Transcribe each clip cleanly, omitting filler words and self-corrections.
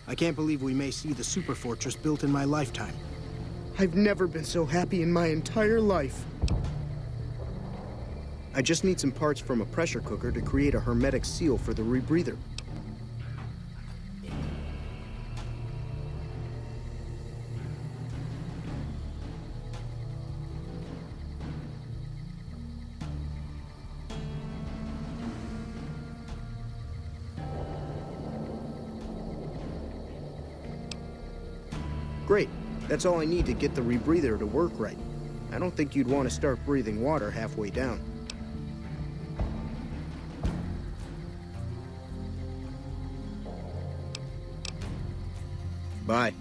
I can't believe we may see the super fortress built in my lifetime. I've never been so happy in my entire life. I just need some parts from a pressure cooker to create a hermetic seal for the rebreather. Great. That's all I need to get the rebreather to work right. I don't think you'd want to start breathing water halfway down. Bye.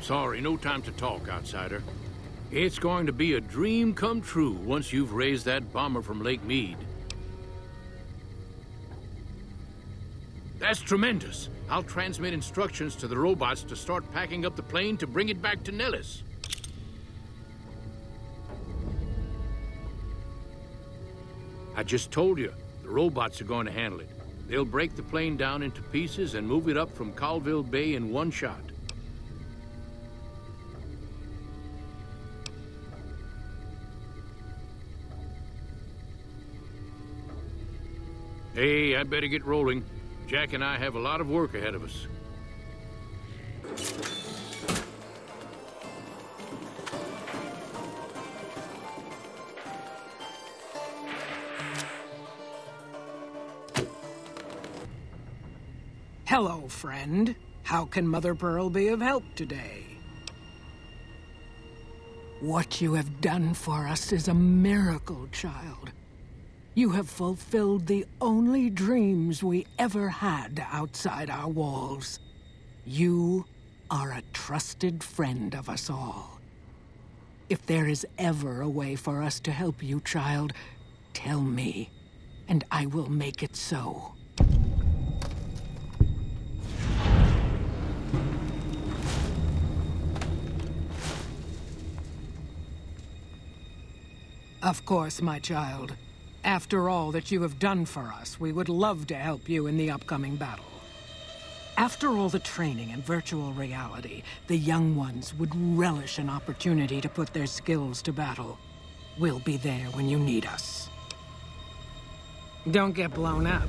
Sorry, no time to talk, outsider. It's going to be a dream come true once you've raised that bomber from Lake Mead. That's tremendous. I'll transmit instructions to the robots to start packing up the plane to bring it back to Nellis. I just told you, the robots are going to handle it. They'll break the plane down into pieces and move it up from Colville Bay in one shot. Hey, I better get rolling. Jack and I have a lot of work ahead of us. Hello, friend. How can Mother Pearl be of help today? What you have done for us is a miracle, child. You have fulfilled the only dreams we ever had outside our walls. You are a trusted friend of us all. If there is ever a way for us to help you, child, tell me, and I will make it so. Of course, my child. After all that you have done for us, we would love to help you in the upcoming battle. After all the training in virtual reality, the young ones would relish an opportunity to put their skills to battle. We'll be there when you need us. Don't get blown up.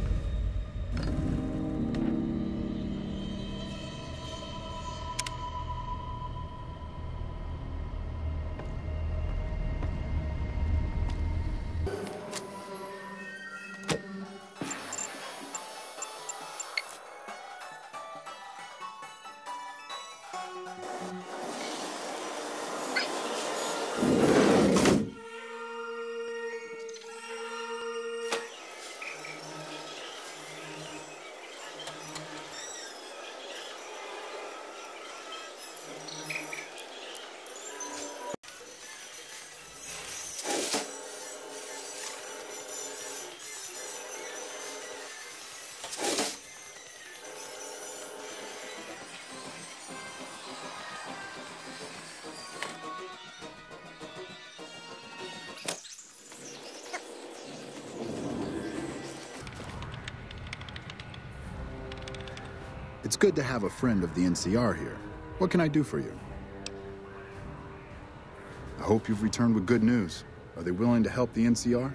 It's good to have a friend of the NCR here. What can I do for you? I hope you've returned with good news. Are they willing to help the NCR?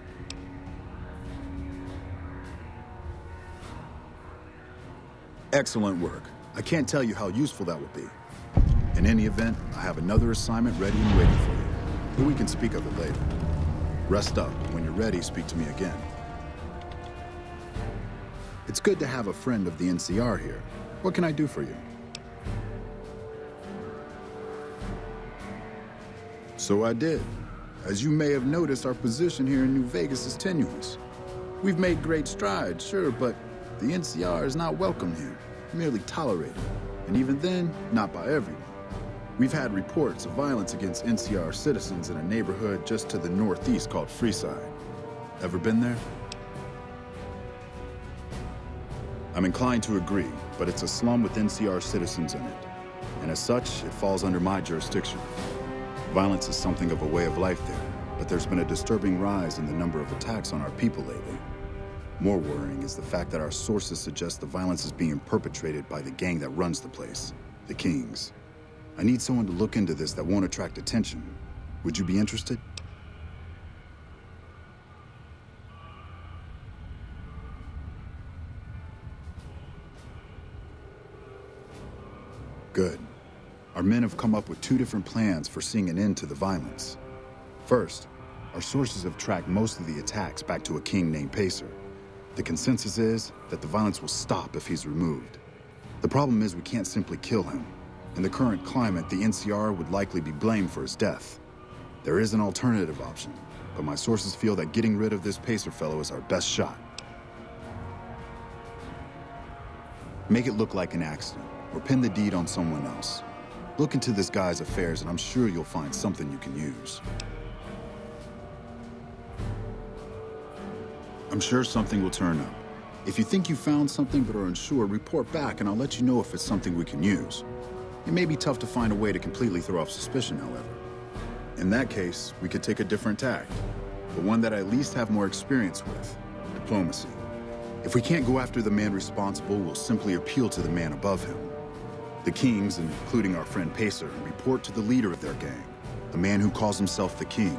Excellent work. I can't tell you how useful that will be. In any event, I have another assignment ready and waiting for you. But we can speak of it later. Rest up. When you're ready, speak to me again. It's good to have a friend of the NCR here. What can I do for you? So I did. As you may have noticed, our position here in New Vegas is tenuous. We've made great strides, sure, but the NCR is not welcome here, merely tolerated. And even then, not by everyone. We've had reports of violence against NCR citizens in a neighborhood just to the northeast called Freeside. Ever been there? I'm inclined to agree, but it's a slum with NCR citizens in it. And as such, it falls under my jurisdiction. Violence is something of a way of life there, but there's been a disturbing rise in the number of attacks on our people lately. More worrying is the fact that our sources suggest the violence is being perpetrated by the gang that runs the place, the Kings. I need someone to look into this that won't attract attention. Would you be interested? Good. Our men have come up with two different plans for seeing an end to the violence. First, our sources have tracked most of the attacks back to a king named Pacer. The consensus is that the violence will stop if he's removed. The problem is we can't simply kill him. In the current climate, the NCR would likely be blamed for his death. There is an alternative option, but my sources feel that getting rid of this Pacer fellow is our best shot. Make it look like an accident, or pin the deed on someone else. Look into this guy's affairs, and I'm sure you'll find something you can use. I'm sure something will turn up. If you think you found something but are unsure, report back, and I'll let you know if it's something we can use. It may be tough to find a way to completely throw off suspicion, however. In that case, we could take a different tack, but one that I at least have more experience with: diplomacy. If we can't go after the man responsible, we'll simply appeal to the man above him. The kings, including our friend Pacer, report to the leader of their gang, the man who calls himself the King.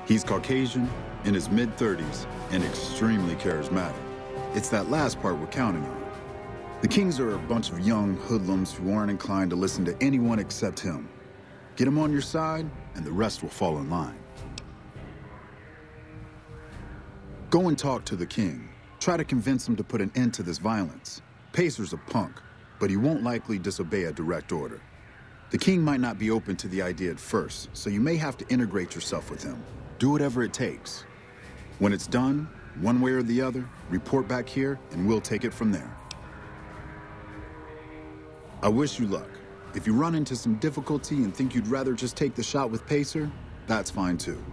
He's Caucasian, in his mid-30s, and extremely charismatic. It's that last part we're counting on. The kings are a bunch of young hoodlums who aren't inclined to listen to anyone except him. Get him on your side, and the rest will fall in line. Go and talk to the king. Try to convince him to put an end to this violence. Pacer's a punk, but he won't likely disobey a direct order. The king might not be open to the idea at first, so you may have to integrate yourself with him. Do whatever it takes. When it's done, one way or the other, report back here, and we'll take it from there. I wish you luck. If you run into some difficulty and think you'd rather just take the shot with Pacer, that's fine too.